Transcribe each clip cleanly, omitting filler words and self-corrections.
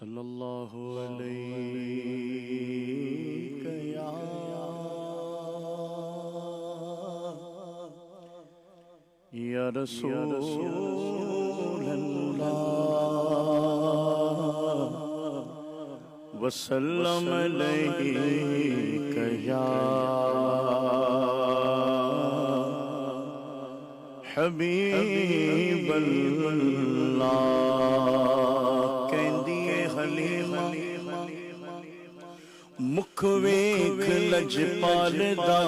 صلی اللہ علیہ یا رسول اللہ وسلم علیک یا حبیب اللہ کہندی ہے حلیمہ مکھ ویکھ لجپال دا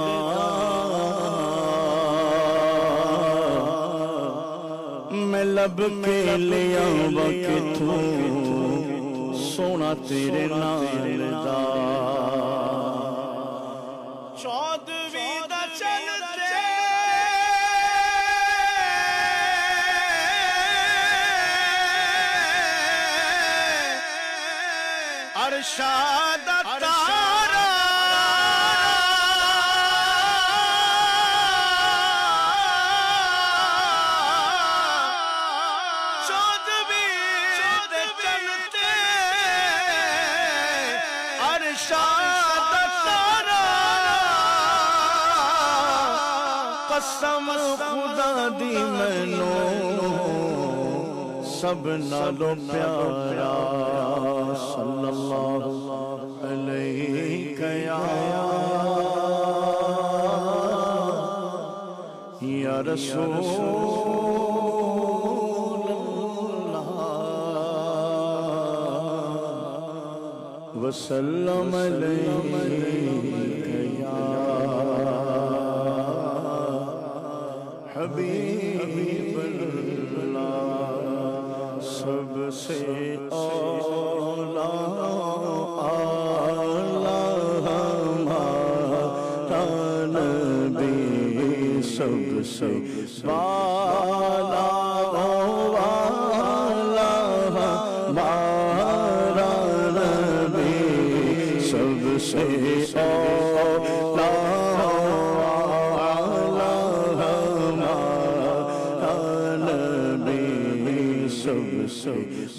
میں لب کے لیا وقتوں سونا تیرے نال دا چودھویں دا چلتے ارشاد تارا قسم خدا دی مینو سب نالو پیارا صلی اللہ علیہ یا رسول اللہ وسلم علیہ یا حبیب اللہ سب سے اولا ہمارا نبی سب سے بالا والا ہمارا نبی سب سے اولا سب سے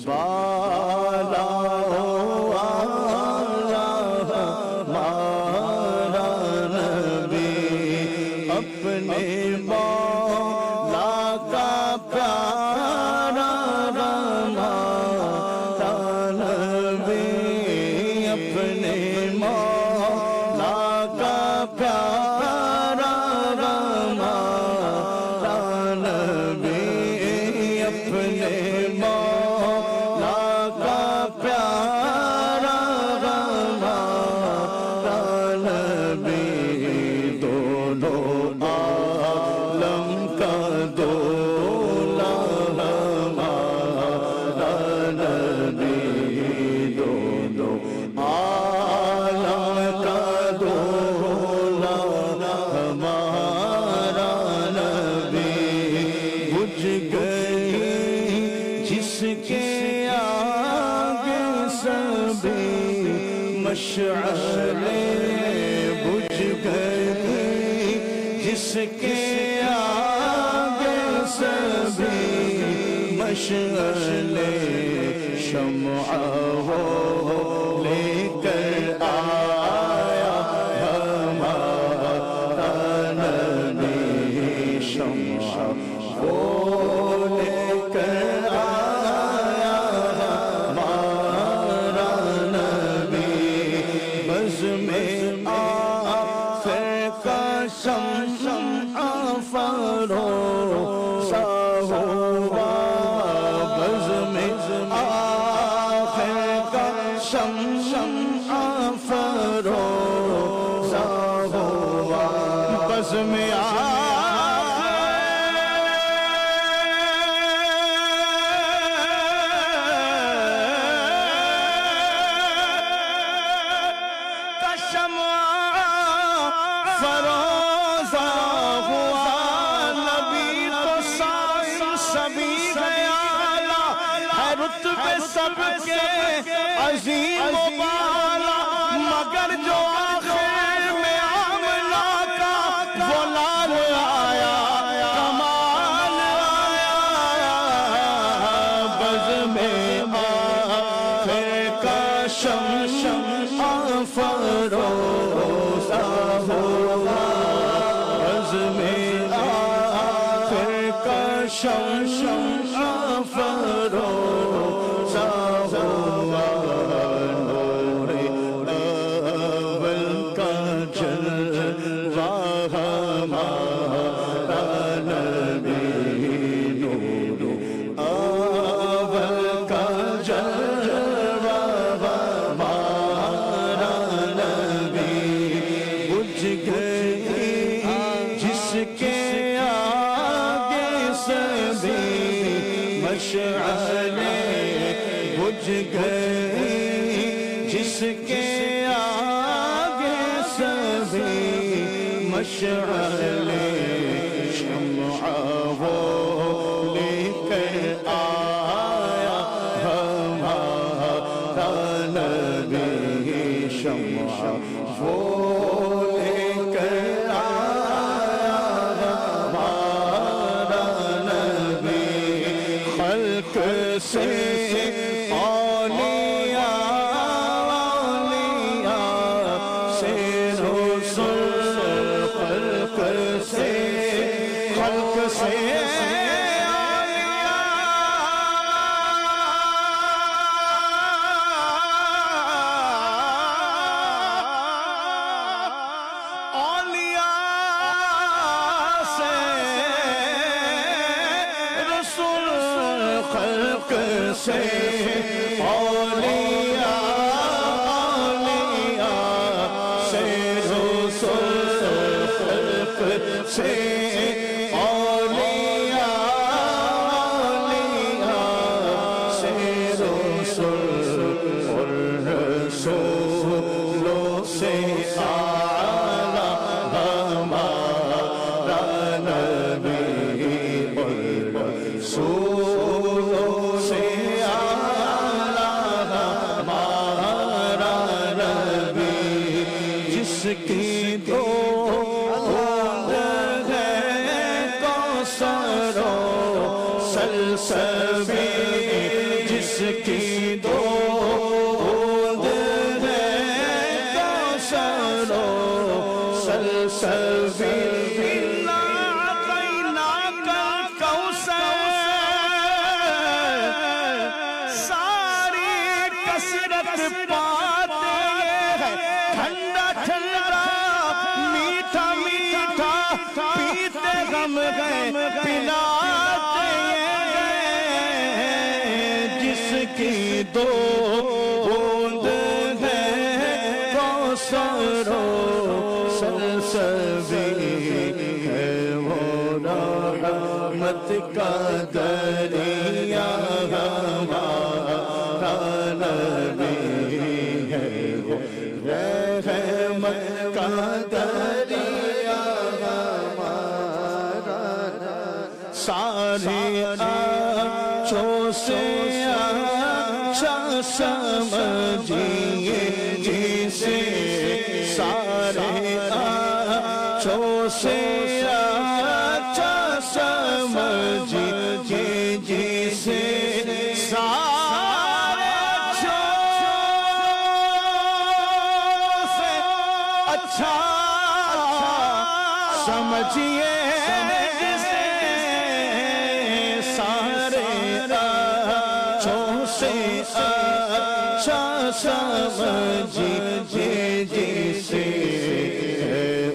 بالا والا ہمارا نبی اپنے مولا کا پیارا ہمارا نبی اپنے مولا کا پیارا ہمارا نبی اپنے مولا کا پیارا ہمارا نبی دونوں عالم کا دولا ہمارا نبی دونوں عالم کا دولا ہمارا نبی بجھ گئی جس کے آگے سبھی مشعلیں بجھ گئی جس کے آگے سبھی مشعلیں شمع ہو لے کر آیا ہمارا نبی شمع ہو لے کر آیا ہمارا نبی بزم آخر کا شمع فروزہ ہوا بزم آخر کا شمع فروزہ ہوا بزم سب کے عظیم و بالا مگر جو آخر میں آمنہ کا وہ لال آیا کمال آیا بز میں آخر شمع فروزہ ہوا عزم آخر کا شمع فروزہ ہوا نور اول کا جلوہ ہمارا نبی نور اول کا جلوہ ہمارا نبی بجھ گئی جس کے آگے سبھی مشعلیں بجھ گئی جس کے آگے سبھی مشعلیں شمع وہ لے کر آیا ہمارا نبی شمع وہ لے کر آیا ہمارا نبی خلق سے خلق سے اولیاء سے رسول خلق سے اولیاء سے رسول اور رسولوں سے اعلیٰ ہمارا نبی اور رسولوں سے اعلیٰ ہمارا نبی جس کی دو بوند ہے کوثر و سلسبیل جس کی دو بوند ہے کوثر و سلسبیل جس کی دو بوند ہے کوثر و سلسبیل ہے وہ رحمت کا دریا ہمارا نبی ہے وہ رحمت کا دریا سارے آنچوں سے اچھا سمجھیے جسے سارے آنچوں سے اچھا سمجھیے جسے سارے آنچوں سے اچھا سمجھیے اچھا سمجھیے جسے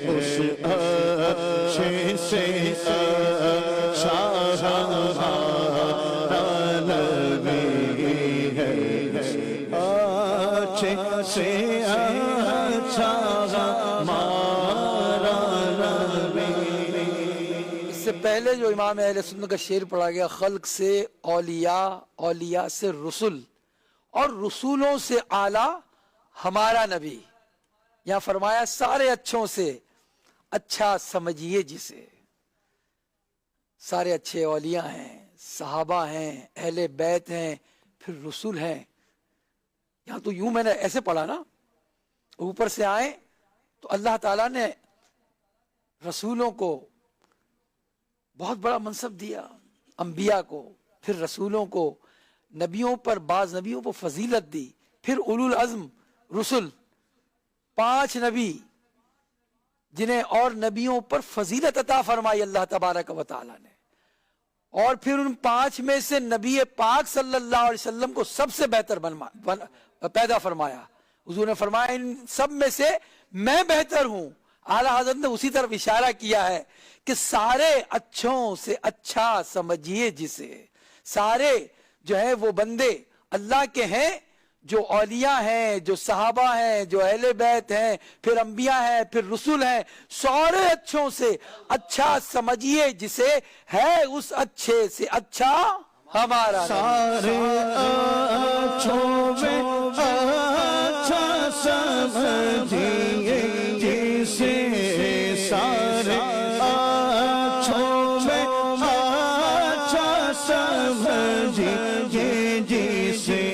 اس اچھے سے اچھا ہمارا نبی ہے اچھے سے اچھا ہمارا نبی اس سے پہلے جو امام اہل سنت کا شعر پڑھا گیا خلق سے اولیاء اولیاء سے رسول اور رسولوں سے اعلیٰ ہمارا نبی یہاں فرمایا سارے اچھوں سے اچھا سمجھیے جسے سارے اچھے اولیاء ہیں صحابہ ہیں اہل بیت ہیں پھر رسول ہیں یہاں تو یوں میں نے ایسے پڑھا نا اوپر سے آئے تو اللہ تعالیٰ نے رسولوں کو بہت بڑا منصب دیا انبیاء کو پھر رسولوں کو نبیوں پر بعض نبیوں پر فضیلت دی پھر اولو العزم رسل 5 نبی جنہیں اور نبیوں پر فضیلت عطا فرمائی اللہ تبارک و تعالی نے، اور پھر ان 5 میں سے نبی پاک صلی اللہ علیہ وسلم کو سب سے بہتر پیدا فرمایا۔ حضور نے فرمایا ان سب میں سے میں بہتر ہوں۔ اعلیٰ حضرت نے اسی طرف اشارہ کیا ہے کہ سارے اچھوں سے اچھا سمجھیے جسے، سارے جو ہے وہ بندے اللہ کے ہیں، جو اولیاء ہیں، جو صحابہ ہیں، جو اہل بیت ہیں، پھر انبیاء ہیں، پھر رسول ہیں، سارے اچھوں سے اچھا سمجھیے جسے، ہے اس اچھے سے اچھا ہمارا سارے اچھوں میں اچھا سمجھیے جسے، سارے اچھوں میں اچھا سمجھیے جسے،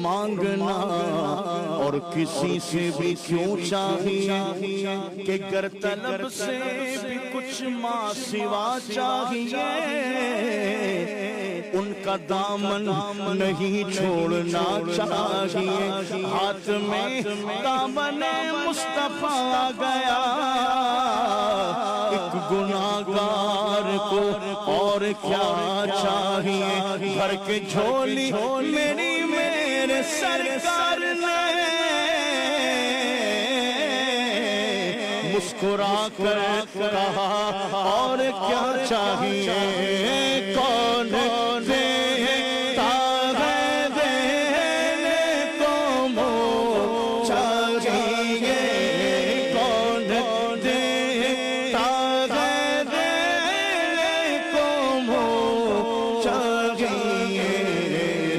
مانگنا اور کسی سے بھی کیوں چاہیے کہ گر طلب سے بھی کچھ ماں سوا چاہیے، ان کا دامن نہیں چھوڑنا چاہیے، ہاتھ میں دامن مصطفیٰ آ گیا، ایک گناہگار کو اور کیا چاہیے، بھر کے جھولی میری میرے سرکار نے مسکرا کر کہا اور کیا چاہیے، کون دیتا ہے دینے کو منہ چاہیے، کون دیتا ہے دینے کو منہ چاہیے،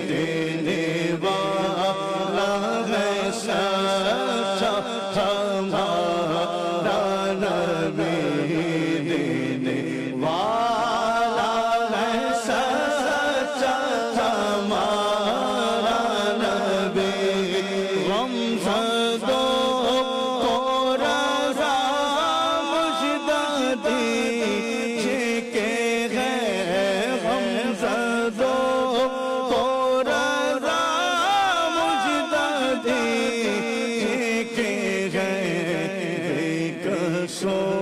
دینے والا ہے سچا ہمارا نبی، دینے والا ہے سچا ہمارا نبی، غمزدوں کو رضا مجدہ دیجئے کہ ہے، غمزدوں کو رضا مجدہ دیجئے کہ ہے، بے کسوں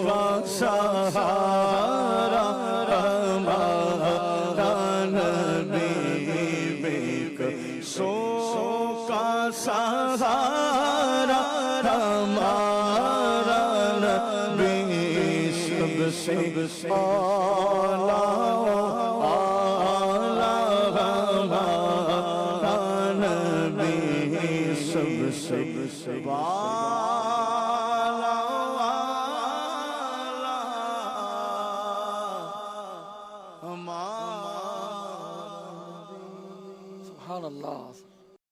کا سہارا ہمارا نبی، بے کسوں کا سہارا ہمارا نبی، سب سے سب سے والا سبحان اللہ.